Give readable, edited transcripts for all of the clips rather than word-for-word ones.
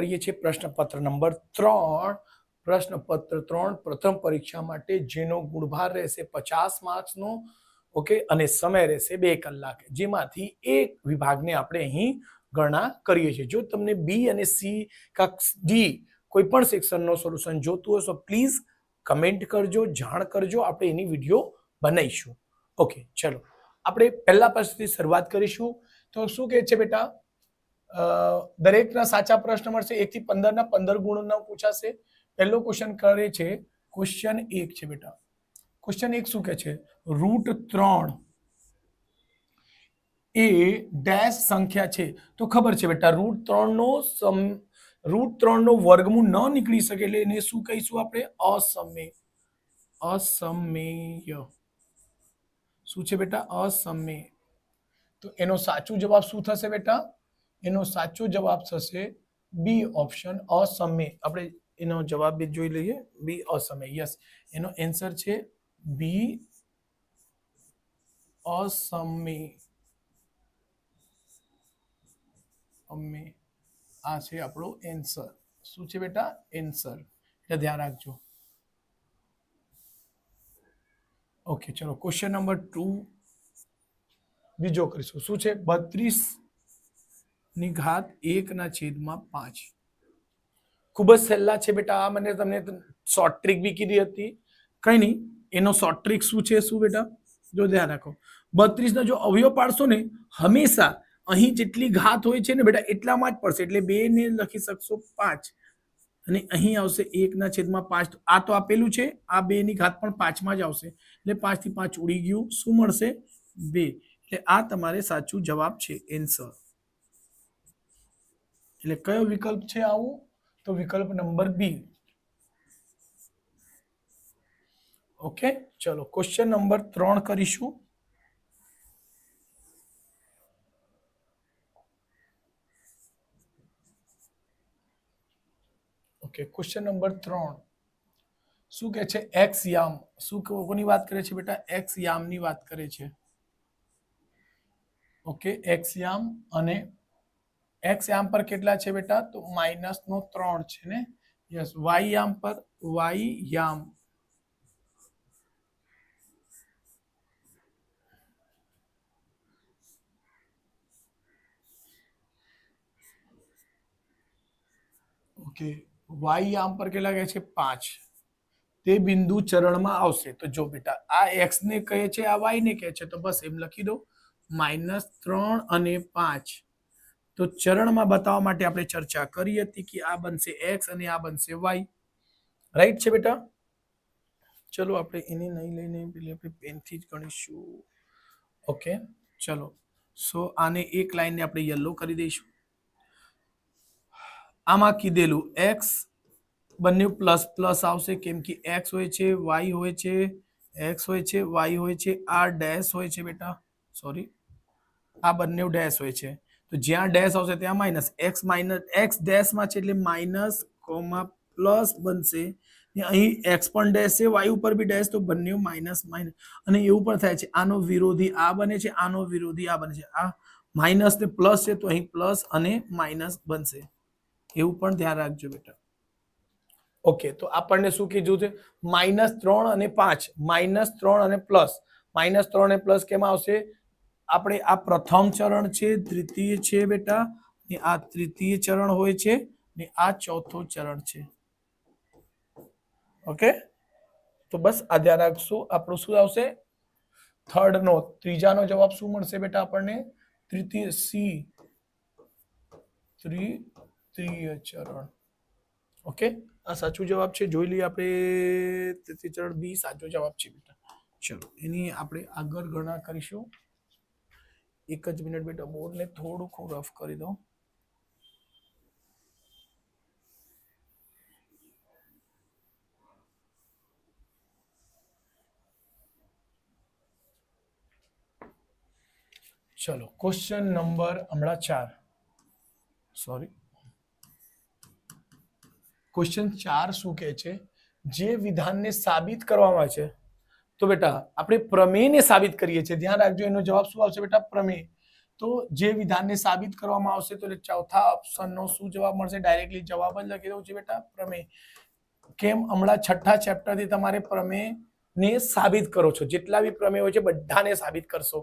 કરીએ છીએ પ્રશ્નપત્ર નંબર 3 પ્રશ્નપત્ર 3 પ્રથમ પરીક્ષા માટે જેનો ગુણભાર રહેશે 50 માર્ક્સનો ઓકે અને સમય રહેશે 2 કલાક જેમાંથી એક વિભાગને આપણે અહીં ગણના કરીએ છીએ જો તમને બી અને સી કા ડી કોઈ પણ સેક્શનનો સોલ્યુશન જોતું હોય તો પ્લીઝ કમેન્ટ કરજો જાણ કરજો આપણે એની વિડિયો બનાવીશું ઓકે ચલો આપણે પહેલા પ્રશ્નથી શરૂઆત કરીશું તો શું કહે છે બેટા દરેકના સાચા પ્રશ્ન મળશે 1 થી 15 ના 15 ગુણનો પૂછાશે પહેલો ક્વેશ્ચન કરે છે ક્વેશ્ચન 1 છે બેટા ક્વેશ્ચન 1 શું કહે છે √3 એ ડેશ સંખ્યા છે તો ખબર છે બેટા √3 નો વર્ગમૂળ ન નીકળી શકે એટલે એને શું કહીશું આપણે અસમમેય શું છે બેટા અસમમેય તો એનો સાચો જવાબ શું થશે બેટા એનો સાચો જવાબ થશે બી ઓપ્શન અસમમેય આપણે એનો જવાબ બી જોઈ લઈએ બી અસમમેય યસ એનો આન્સર છે બી અસમમેય આ છે આપણો આન્સર શું છે બેટા આન્સર એટલે ધ્યાન રાખજો ઓકે ચલો ક્વેશ્ચન નંબર 2 બીજો કરીશું શું છે 32 ની ઘાત 1/5 ખૂબ જ સહેલા છે બેટા આ મને તમને શોર્ટ ટ્રિક બી કીધી હતી કઈ નહીં એનો શોર્ટ ટ્રિક શું છે શું બેટા જો ધ્યાન રાખો 32 ના જો અવયવ પાડશો ને હંમેશા અહીં જેટલી ઘાત હોય છે ને બેટા એટલામાં જ પડશે એટલે 2 ને લખી શકશો 5 અને અહીં આવશે 1/5 આ તો આપેલું છે આ 2 ની ઘાત પણ 5 માં જ આવશે એટલે 5 થી 5 ઉડી ગયું શું મળશે 2 એટલે આ તમારે સાચું જવાબ છે આન્સર એટલે કયો વિકલ્પ છે આવું તો વિકલ્પ નંબર બી ઓકે ચલો ક્વેશ્ચન નંબર 3 કરીશું ઓકે ક્વેશ્ચન નંબર 3 શું કહે છે એક્સ યામ શું કોની વાત કરે છે બેટા એક્સ યામની વાત કરે છે ઓકે એક્સ યામ અને એક્સ યામ પર કેટલા છે બેટા તો -3 છે ને યસ વાય યામ પર વાય યામ ઓકે વાય યામ પર કેટલા કહે છે 5 તે બિંદુ ચરણમાં આવશે તો જો બેટા આ એક્સ ને કહે છે આ વાય ને કહે છે તો બસ એમ લખી દો -3 અને 5 તો ચરણમાં બતાવવા માટે આપણે ચર્ચા કરી હતી કે આ બનશે એક્સ અને આ બનશે વાય રાઈટ છે બેટા ચલો આપણે એને નહીં લઈને પેલી આપણે પેનથી જ ગણીશું ઓકે ચલો સો આને એક લાઈનને આપણે યલો કરી દઈશું આમાં કીધેલું એક્સ બંને પ્લસ પ્લસ આવશે કેમ કે એક્સ હોય છે વાય હોય છે એક્સ હોય છે વાય હોય છે આ ડેશ હોય છે બેટા સોરી આ બંને ડેશ હોય છે તો જ્યાં ડેશ આવશે ત્યાં માઇનસ એક્સ ડેશમાં છે એટલે માઇનસ કોમા પ્લસ બનશે ને અહીં એક્સ પણ ડેશ છે વાય ઉપર બી ડેશ તો બંને માઇનસ માઇનસ અને એવું પણ થાય છે આનો વિરોધી આ બને છે આનો વિરોધી આ બને છે આ માઇનસ ને પ્લસ છે તો અહીં પ્લસ અને માઇનસ બનશે એવું પણ ધ્યાન રાખજો બેટા ઓકે તો આપણને શું કીધું છે -3 અને 5 -3 અને પ્લસ -3 અને પ્લસ કેમાં આવશે આપણે આ પ્રથમ ચરણ છે દ્વિતીય છે બેટા ને આ તૃતીય ચરણ હોય છે ને આ ચોથો ચરણ છે ઓકે તો બસ આ ધ્યાન રાખશું આપણું શું આવશે થર્ડ નો ત્રીજાનો જવાબ શું મળશે બેટા આપણને તૃતીય સી તૃતીય ચરણ ઓકે આ સાચું જવાબ છે જોઈ લઈએ આપણે તૃતીય ચરણ બી સાચો જવાબ છે બેટા ચલો એની આપણે આગળ ગણના કરીશું એક જ મિનિટ બેટા બોર્ડને થોડુંક રફ કરી દો ચલો ક્વેશ્ચન નંબર હમણાં 4 સોરી ક્વેશ્ચન 4 શું કહે છે જે વિધાનને સાબિત કરવામાં છે તો બેટા આપણે પ્રમેયને સાબિત કરીએ છીએ ધ્યાન રાખજો એનો જવાબ શું આવશે બેટા પ્રમેય તો જે વિધાનને સાબિત કરવામાં આવશે તો ચોથા ઓપ્શનનો શું જવાબ મળશે? ડાયરેક્ટલી જવાબ જ લખી દઉં છું બેટા, પ્રમેય. કેમ? હમણાં છઠ્ઠા ચેપ્ટરથી તમારે પ્રમેયને સાબિત કરો છો. જેટલા બી પ્રમેય હોય છે બધાને સાબિત કરશો.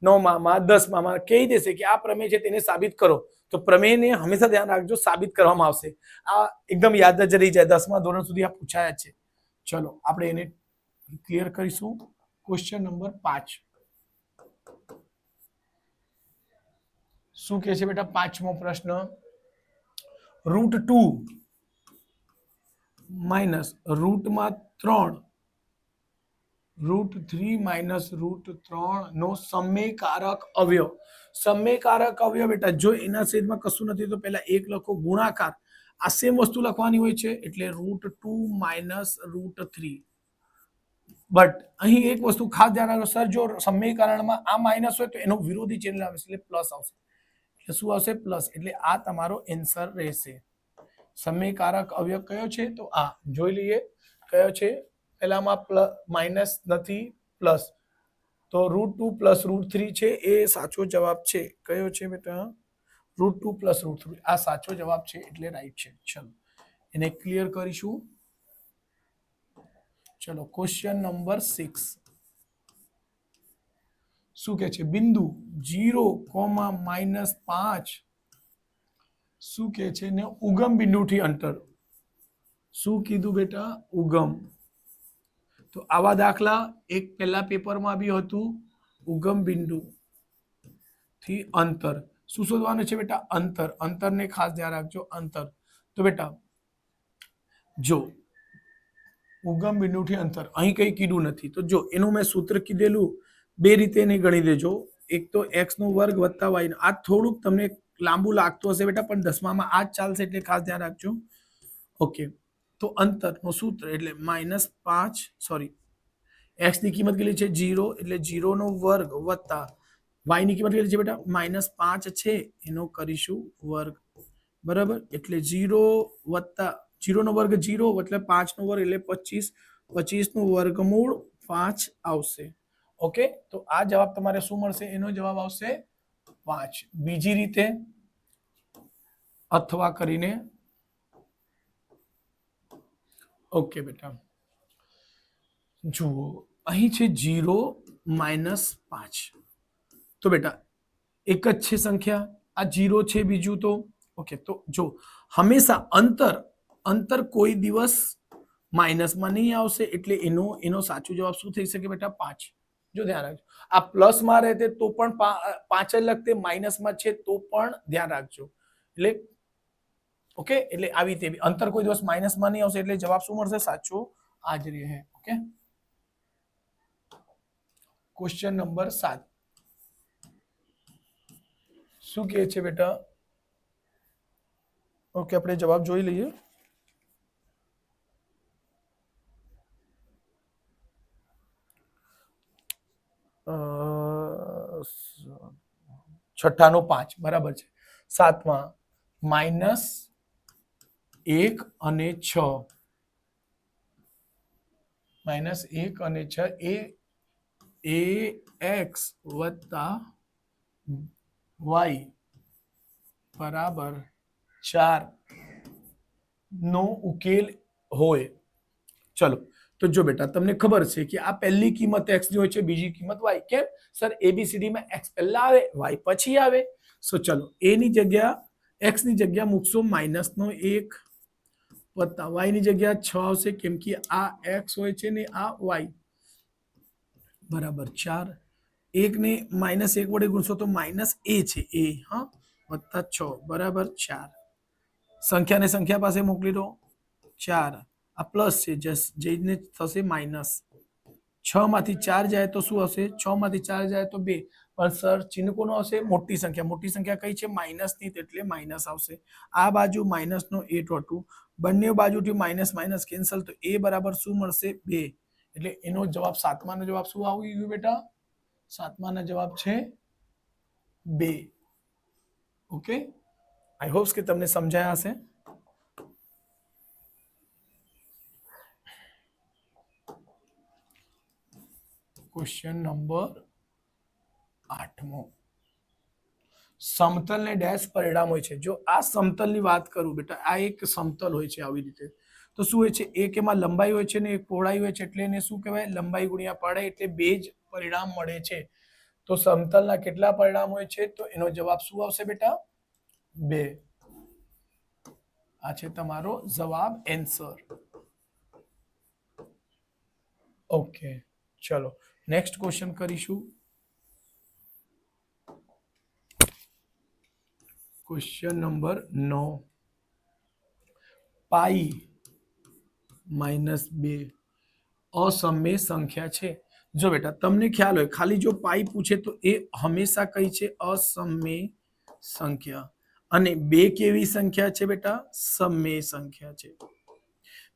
9માં 10માં કહી દેશે કે આ પ્રમેય છે તેને સાબિત કરો. તો પ્રમેયને હંમેશા ધ્યાન રાખજો, સાબિત કરવામાં આવશે. આ એકદમ યાદ જ રહી જાય. 10મા ધોરણ સુધી આ પૂછાયા છે. ચલો આપણે એને ક્લિયર કરીશું. ક્વેશ્ચન નંબર 5 શું કહે છે બેટા? પાંચમો પ્રશ્ન, √2 માઇનસ રૂટમાં 3 √3 માઇનસ √3 નો સમયકારક અવયવ. સમયકારક અવયવ બેટા જો એના છેદમાં કશું નથી તો પહેલા 1 લખો, ગુણાકાર આ સેમ વસ્તુ લખવાની હોય છે એટલે √2 માઇનસ √3. બટ અહીં એક વસ્તુ ખાસ ધ્યાન રાખો સર, જો સમીકરણમાં આ માઇનસ હોય તો એનો વિરોધી ચિહ્ન આવશે એટલે પ્લસ આવશે. એટલે શું આવશે? પ્લસ. એટલે આ તમારો આન્સર રહેશે. સમયકારક અવયવ કયો છે? તો આ જોઈ લઈએ કયો છે. પહેલામાં માઇનસ નથી, પ્લસ. તો √2 પ્લસ √3 છે એ સાચો જવાબ છે. કયો છે બેટા? √2 પ્લસ √3 આ સાચો જવાબ છે એટલે રાઈટ છે. ચલો એને ક્લિયર કરીશું. ચલો ક્વેશ્ચન નંબર 6 શું કે છે? બિંદુ 0, -5 શું કે છે ને ઉગમ બિંદુથી અંતર. શું કીધું બેટા? ઉગમ. તો આવા દાખલા એક પહેલા પેપરમાં બી હતું. ઉગમ બિંદુ થી અંતર શું શોધવાનું છે બેટા? અંતર. અંતરને ખાસ ધ્યાન રાખજો. અંતર તો બેટા જો ઉગમ બિંદુથી અંતર અહીં કઈ કીધું નથી તો જો એનું મેં સૂત્ર કીધેલું બે રીતે એને ગણી દેજો. એક તો x² વત્તા y. આ થોડુંક તમને લાંબુ લાગતું હશે બેટા પણ 10મામાં આ જ ચાલશે એટલે ખાસ ધ્યાન રાખજો. ઓકે તો અંતરનું સૂત્ર એટલે -5 સોરી x ની કિંમત કેટલી છે? 0 એટલે 0² વત્તા y ની કિંમત કેટલી છે બેટા? -5 છે એનો કરીશું વર્ગ. બરાબર એટલે 0 વત્તા 0² 0 એટલે 5² એટલે 25. 25નું વર્ગમૂળ 5 આવશે. ઓકે તો આ જવાબ તમારે શું મળશે? એનો જવાબ આવશે 5. બીજી રીતે અથવા કરીને ઓકે બેટા જુઓ અહીં છે 0 -5 તો બેટા એક જ છે સંખ્યા. આ 0 છે બીજું તો ઓકે તો જો હંમેશા અંતર કોઈ દિવસ માઇનસમાં નહીં આવશે એટલે એનો સાચો જવાબ શું થઈ શકે બેટા? 5. જો ધ્યાન રાખજો આ પ્લસમાં રહેતે તો પણ 5 જ લખતે, માઇનસમાં છે તો પણ ધ્યાન રાખજો. એટલે ઓકે એટલે આવી રીતે અંતર કોઈ દિવસ માઇનસમાં નહીં આવશે એટલે જવાબ શું મળશે? સાચો આ જ રહે. ઓકે ક્વેશ્ચન નંબર 7 શું કહે છે બેટા? ઓકે આપણે જવાબ જોઈ લઈએ. છઠ્ઠાનો 5 બરાબર છે. 7માં -1 અને 6 -1 અને 6 એ x વત્તા y બરાબર 4 નો ઉકેલ હોય. ચલો તો જો બેટા તમને ખબર છે કે આ પહેલી કિંમત x ની હોય છે, બીજી કિંમત y. કેમ સર? ABCD માં x પહેલા આવે y પછી આવે. સો ચલો a ની જગ્યા x ની જગ્યા મૂકશો -1 વત્તા y ની જગ્યા 6 આવશે કેમ કે આ x હોય છે ને આ y બરાબર 4. 1 ને -1 વડે ગુણશો તો -a છે a હા વત્તા 6 બરાબર 4. સંખ્યાને સંખ્યા પાસે મોકલી દો 4. આ પ્લસ છે જઈને થશે માઇનસ. 6 માંથી 4 જાય તો શું હશે? 6 માંથી 4 જાય તો 2. પણ સર ચિહ્ન કોનો આવશે? મોટી સંખ્યા કઈ છે? માઇનસની એટલે માઇનસ આવશે. આ બાજુ માઇનસનો a ટોટું બંને બાજુથી માઇનસ કેન્સલ તો a બરાબર શું મળશે? 2. એટલે એનો જવાબ 7માનો જવાબ શું આવી ગયું બેટા? 7માનો જવાબ છે 2. ઓકે આઈ હોપ્સ કે તમને સમજાયા હશે. ક્વેશ્ચન નંબર 8મો સમતલ ને ડેશ પરિણામ હોય છે. જો આ સમતલની વાત કરું બેટા, આ એક સમતલ હોય છે આવી રીતે, તો શું હોય છે, એક એમાં લંબાઈ હોય છે ને એક પહોળાઈ હોય છે, એટલે એને શું કહેવાય, લંબાઈ ગુણ્યા પહોળાઈ, એટલે બે જ પરિણામ મળે છે. તો સમતલના કેટલા પરિણામ હોય છે, તો એનો જવાબ શું આવશે બેટા, 2. આ છે તમારો જવાબ, એન્સર. ઓકે, ચલો નેક્સ્ટ ક્વેશ્ચન કરીશું. Question number 9. પાઈ -2 અસમય સંખ્યા છે. જો બેટા તમને ખ્યાલ હોય, ખાલી જો પાઈ પૂછે તો એ હંમેશા કઈ છે, અસમય સંખ્યા. અને 2 કેવી સંખ્યા છે બેટા, સમય સંખ્યા છે.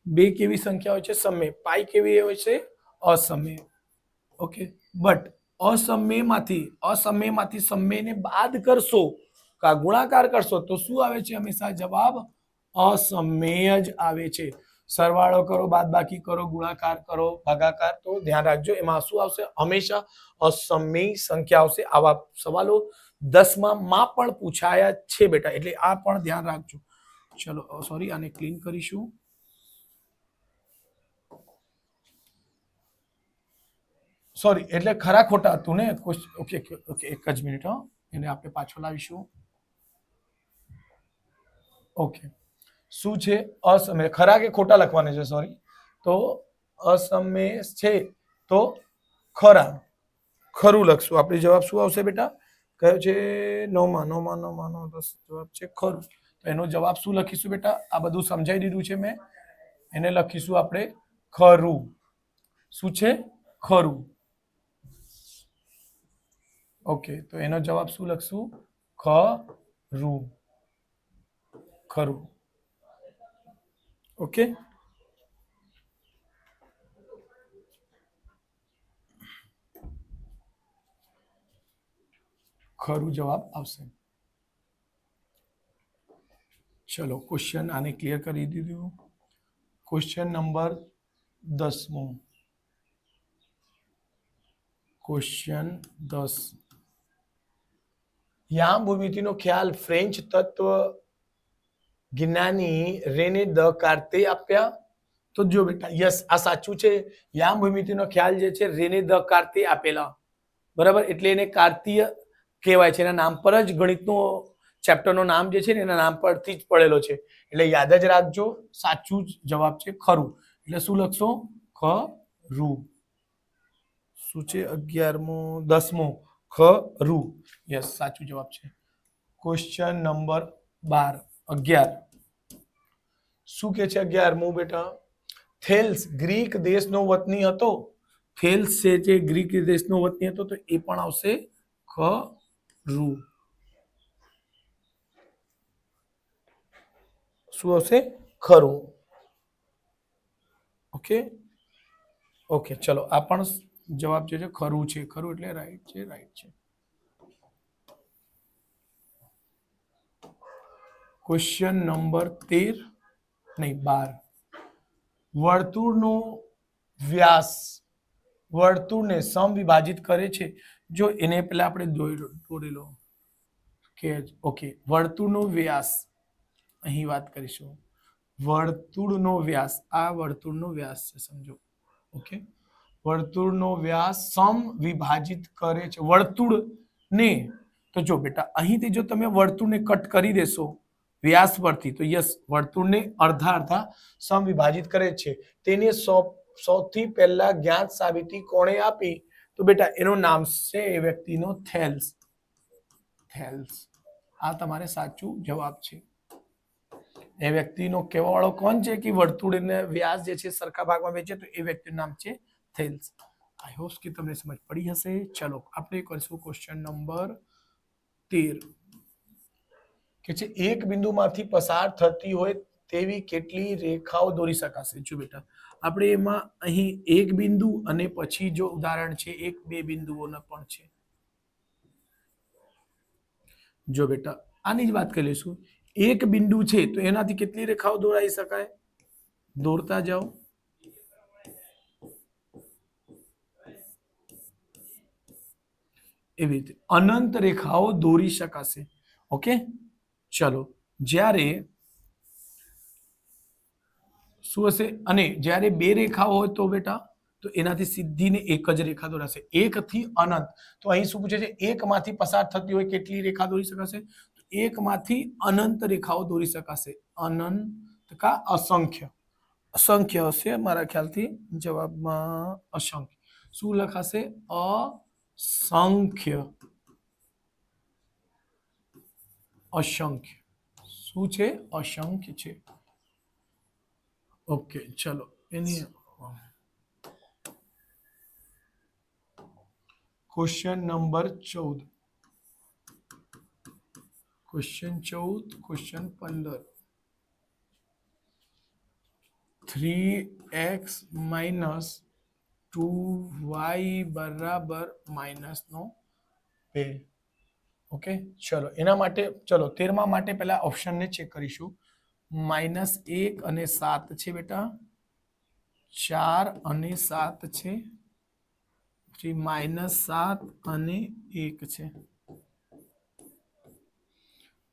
2 કેવી સંખ્યા હોય છે, સમય. પાઈ કેવી હોય છે, અસમય. ઓકે, બટ અસમયમાંથી સમયને બાદ કરશો કા ગુણાકાર કરશો તો શું આવે છે, હંમેશા જવાબ અસમય જ આવે છે. સરવાળો કરો, બાદબાકી કરો, ગુણાકાર કરો, ભાગાકાર, તો ધ્યાન રાખજો એમાં શું આવશે, હંમેશા અસમય સંખ્યા આવશે. આવા સવાલો 10માં પણ પૂછાયા છે બેટા, એટલે આ પણ ધ્યાન રાખજો. ચલો સોરી, આને ક્લીન કરીશું. સોરી, એટલે ખરા ખોટા હતું ને. ઓકે ઓકે, એક જ મિનિટ, એને આપણે પાછો લાવીશું. ઓકે, શું છે, અસમય. ખરા કે ખોટા લખવાના છે, સોરી. તો અસમય છે તો ખરા, ખરું લખશું આપણે. જવાબ શું આવશે બેટા, કયો છે, 9માં 10 જવાબ છે ખરું. તો એનો જવાબ શું લખીશું બેટા, આ બધું સમજાઈ દીધું છે મેં, એને લખીશું આપણે ખરું. શું છે, ખરું. ઓકે, તો એનો જવાબ શું લખશું, ખરું. ખરું. ઓકે, ખરું જવાબ આવશે. ચલો ક્વેશ્ચન આને ક્લિયર કરી દીધું. Question number 10. ક્વેશ્ચન 10. યામ ભૂમિતિનો ખ્યાલ ફ્રેન્ચ તત્વ જ્ઞાની રેને દકાર્તે આપ્યા. તો જો બેટા, યસ, આ સાચું છે. યામ ભૂમિતિનો ખ્યાલ જે છે, રેને દકાર્તે આપેલા, બરાબર. એટલે એને કાર્તીય કહેવાય છે. એના નામ પર જ ગણિતનો ચેપ્ટરનું નામ જે છે ને, એના નામ પરથી જ પડેલો છે. એટલે યાદ જ રાખજો, સાચું જ જવાબ છે ખરું. એટલે શું લખશો, ખરું. શું છે, 11મો 10મો ખરું. યસ, સાચું જવાબ છે. Question number 12. 11 શું કે છે, 11મું બેટા, થેલ્સ ગ્રીક દેશનો વતની હતો. થેલ્સ છે જે ગ્રીક દેશનો વતની હતો, તો એ પણ આવશે ખરું. શું આવશે, ખરું. ઓકે ઓકે, ચલો આ પણ જવાબ જે છે ખરું છે. ખરું એટલે રાઈટ છે, રાઈટ છે. ક્વેશ્ચન નંબર 13 નહીં 12. વર્તુળનો વ્યાસ વર્તુળને સમવિભાજિત કરે છે. જો એને પેલા આપણે દોરેલો કે ઓકે, વર્તુળનો વ્યાસ અહીં વાત કરીશું. વર્તુળનો વ્યાસ, આ વર્તુળનો વ્યાસ છે, સમજો. ઓકે, વર્તુળનો વ્યાસ સમવિભાજિત કરે છે વર્તુળને. તો જો બેટા, અહીંથી જો તમે વર્તુળને કટ કરી દેશો વ્યાસ પરથી, તો યસ, વર્તુળને અડધા અડધા સમવિભાજિત કરે છે. તેને સૌથી પહેલા જ્ઞાત સાબિતી કોણે આપી, તો બેટા એનું નામ છે એ વ્યક્તિનો થેલ્સ. થેલ્સ, આ તમારે સાચું જવાબ છે. એ વ્યક્તિનો કહેવા વાળો કોણ છે કે વર્તુળને વ્યાસ જે છે સરખા ભાગમાં વહેંચે, તો એ વ્યક્તિનું નામ છે થેલ્સ. આઈ હોપ કે તમને સમજ પડી હશે. ચલો આપણે કરીશું ક્વેશ્ચન નંબર 13. કે છે, એક બિંદુમાંથી પસાર થતી હોય તેવી કેટલી રેખાઓ દોરી શકાશે. જો બેટા, આપણે એમાં અહીં એક બિંદુ અને પછી જો ઉદાહરણ છે 1-2 બિંદુઓના પણ છે. જો બેટા, આની જ વાત કરી લઈશું. એક બિંદુ છે તો એનાથી કેટલી રેખાઓ દોરાઈ શકાય, દોરતા જાઓ. એવી રીતે અનંત રેખાઓ દોરી શકાશે. ઓકે, ચલો. જ્યારે શું હશે? અને જ્યારે બે રેખા હોય તો બેટા, તો એનાથી સીધી ને એક જ રેખા દોરાશે, એક થી અનંત. તો અહીં શું પૂછે છે? એક માંથી પસાર થતી હોય કેટલી રેખા દોરી શકાશે? એક માંથી અનંત રેખાઓ દોરી શકાશે. અનંત કા અસંખ્ય? અસંખ્ય હશે મારા ખ્યાલથી જવાબમાં અસંખ્ય. શું લખાશે? અસંખ્ય. અસંખ્ય શું છે? અસંખ્ય છે. ઓકે, ચલો. Any question number 14. Question 14, question 15. 3x minus 2y બરાબર -2. ઓકે, ચલો. એના માટે ચલો 13મા માટે પહેલા ઓપ્શનને ચેક કરીશું. -1 અને 7 છે બેટા, 4 અને 7 છે, પછી -7 અને 1 છે.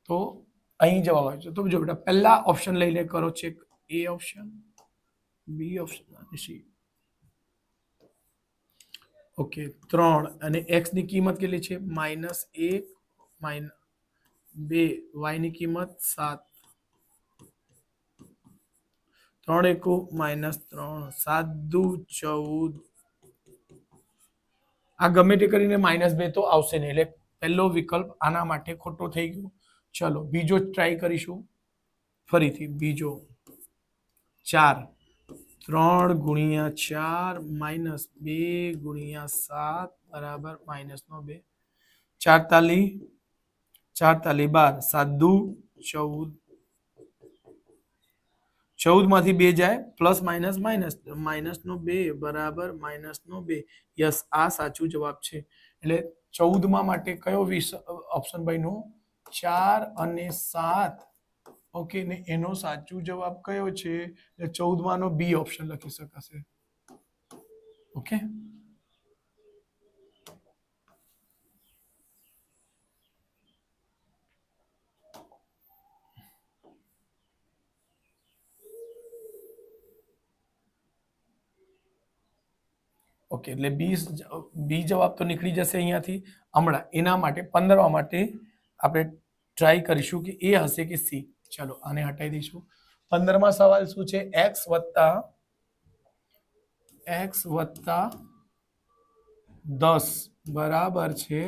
તો અહીં જવાબ આવે છે. તો જો બેટા પહેલા ઓપ્શન લઈને કરો ચેક. એ ઓપ્શન, બી ઓપ્શન અને સી. ઓકે, 3 અને x ની કિંમત કેટલી છે? -1 -2, y ની કિંમત 7. 3 એકુ -3, 7 દુ 14. આ ગમે તે કરીને -2 તો આવશે નહીં, એટલે પહેલો વિકલ્પ આના માટે ખોટો થઈ ગયો. ચલો બીજો ટ્રાય કરીશું ફરીથી. બીજો 4, 3 ગુણ્યા 4 -2 ગુણ્યા 7 બરાબર -2. 4 તાલી 12, 7 દુ 14. 14 માંથી 2 જાય, પ્લસ માઇનસ માઇનસ, -2 બરાબર -2. યસ, આ સાચું જવાબ છે. એટલે 14મા માટે કયો ઓપ્શન બન્યો? 4 અને 7. ઓકે, ને એનો સાચું જવાબ કયો છે? 14મા નો બી ઓપ્શન લખી શકાશે. ઓકે, ઓકે, એટલે બી જવાબ તો નીકળી જશે અહીંયાથી. હમણાં એના માટે 15મા માટે આપણે ટ્રાય કરીશું કે એ હશે કે સી. ચલો આને હટાવી દઈશું. 15મા સવાલ શું છે? x વત્તા 10 બરાબર છે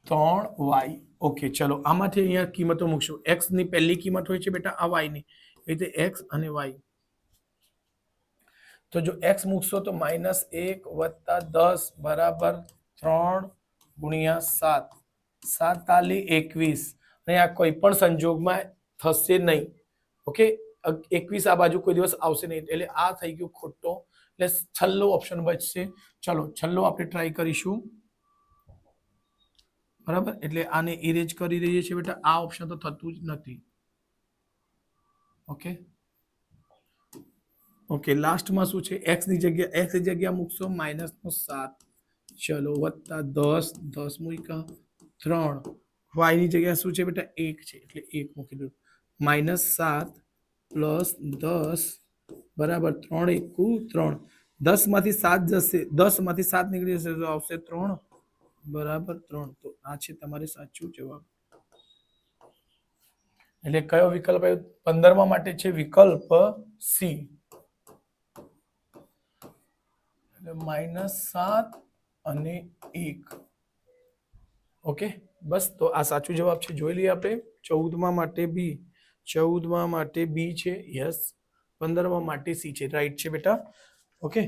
3y. ઓકે, ચલો આમાંથી અહીંયા કિંમતો મૂકશું. x ની પહેલી કિંમત હોય છે બેટા આ y ની, એ રીતે x અને y. તો જો x મૂકશો તો -1 વત્તા 10 બરાબર 3 ગુણ્યા 7. 7 તાલી 21. અને આ કોઈ પણ સંજોગમાં થશે નહીં. ઓકે, 21 આ બાજુ કોઈ દિવસ આવશે નહીં, એટલે આ થઈ ગયું ખોટો. એટલે છેલ્લો ઓપ્શન બચશે. ચલો છેલ્લો આપણે ટ્રાય કરીશું. બરાબર, એટલે આને ઇરેજ કરી દઈએ છીએ બેટા. આ ઓપ્શન તો થતું જ નથી. ઓકે, ઓકે, લાસ્ટમાં શું છે? x ની જગ્યા મૂકશો -7. ચલો વત્તા 10 મૂક્યા 3. y ની જગ્યા શું છે બેટા? 1 છે, એટલે 1 મૂકી દો. -7 પ્લસ 10 બરાબર 3 એકુ 3. 10 માંથી 7 જશે, 10 માંથી 7 નીકળી જશે તો આવશે 3 બરાબર 3. તો આ છે તમારે સાચું જવાબ. એટલે કયો વિકલ્પ આવ્યો? 15મા માટે છે વિકલ્પ સી. -7 અને 1. ઓકે, બસ. તો આ સાચું જવાબ છે. જોઈ લઈએ આપણે. 14મા માટે બી, 14મા માટે બી છે. યસ. 15મા માટે સી છે. રાઈટ છે બેટા. ઓકે,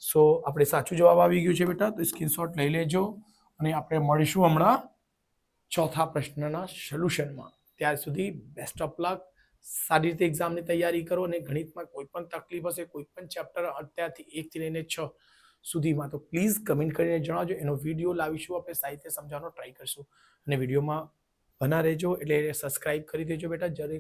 સો આપણે સાચું જવાબ આવી ગયું છે બેટા. તો સ્ક્રીનશોટ લઈ લેજો અને આપણે મળીશું હમણાં ચોથા પ્રશ્નના સોલ્યુશનમાં. ત્યાર સુધી બેસ્ટ ઓફ લક. સારી રીતે એક્ઝામની તૈયારી કરો અને ગણિતમાં કોઈ પણ તકલીફ હશે, કોઈ પણ ચેપ્ટર અત્યારથી 1 થી લઈને 6 સુધીમાં, તો પ્લીઝ કમેન્ટ કરીને જણાવજો. એનો વિડીયો લાવીશું, આપણે સાહિત્ય સમજાવવાનો ટ્રાય કરીશું. અને વિડીયોમાં બના રહેજો, એટલે સબસ્ક્રાઇબ કરી દેજો બેટા. જ્યારે